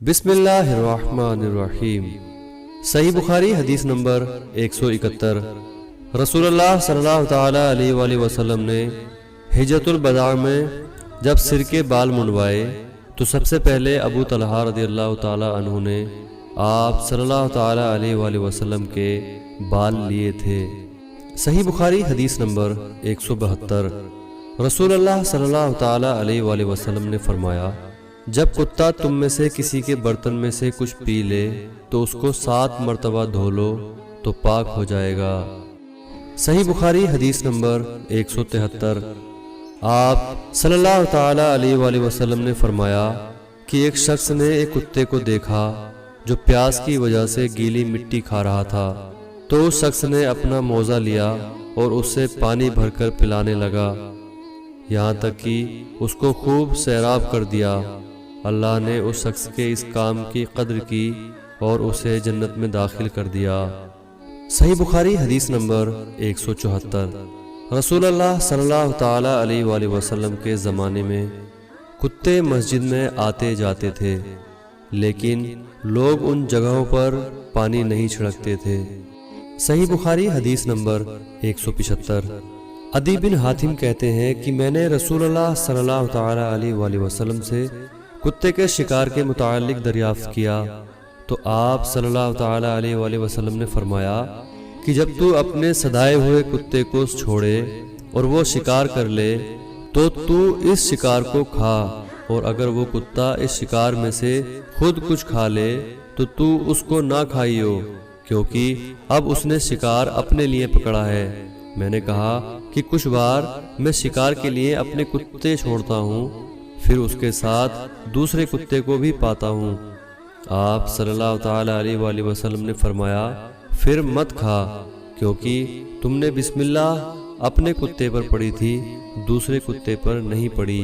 بسم اللہ الرحمن الرحیم۔ صحیح بخاری حدیث نمبر 171۔ رسول اللہ صلی اللہ تعالی علیہ وآلہ وسلم نے حجۃ الوداع میں جب سر کے بال منڈوائے تو سب سے پہلے ابو طلحہ رضی اللہ تعالی عنہ نے آپ صلی اللہ تعالی علیہ وآلہ وسلم کے بال لیے تھے۔ صحیح بخاری حدیث نمبر 172۔ رسول اللہ صلی اللہ تعالی علیہ وآلہ وسلم نے فرمایا، جب کتا تم میں سے کسی کے برتن میں سے کچھ پی لے تو اس کو 7 مرتبہ دھو لو تو پاک ہو جائے گا۔ صحیح بخاری حدیث نمبر 173۔ آپ صلی اللہ تعالی علیہ وآلہ وسلم نے فرمایا کہ ایک شخص نے ایک کتے کو دیکھا جو پیاس کی وجہ سے گیلی مٹی کھا رہا تھا، تو اس شخص نے اپنا موزہ لیا اور اس سے پانی بھر کر پلانے لگا، یہاں تک کہ اس کو خوب سیراب کر دیا۔ اللہ نے اس شخص کے اس کام کی قدر کی اور اسے جنت میں داخل کر دیا۔ صحیح بخاری حدیث نمبر 174۔ رسول اللہ صلی اللہ تعالی علیہ وآلہ وسلم کے زمانے میں کتے مسجد میں آتے جاتے تھے، لیکن لوگ ان جگہوں پر پانی نہیں چھڑکتے تھے۔ صحیح بخاری حدیث نمبر 175۔ عدی بن حاتم کہتے ہیں کہ میں نے رسول اللہ صلی اللہ تعالی علیہ وآلہ وسلم سے کتے کے شکار کے متعلق دریافت کیا تو آپ صلی اللہ تعالی علیہ وآلہ وسلم نے فرمایا کہ جب تو اپنے سدائے ہوئے کتے کو چھوڑے اور وہ شکار کر لے تو اس شکار کو کھا، اور اگر وہ کتا اس شکار میں سے خود کچھ کھا لے تو اس کو نہ کھائیو، کیونکہ اب اس نے شکار اپنے لیے پکڑا ہے۔ میں نے کہا کہ کچھ بار میں شکار کے لیے اپنے کتے چھوڑتا ہوں، پھر اس کے ساتھ دوسرے کتے کو بھی پاتا ہوں۔ آپ صلی اللہ تعالی علیہ وآلہ وسلم نے فرمایا، پھر مت کھا، کیونکہ تم نے بسم اللہ اپنے کتے پر پڑھی تھی، دوسرے کتے پر نہیں پڑھی۔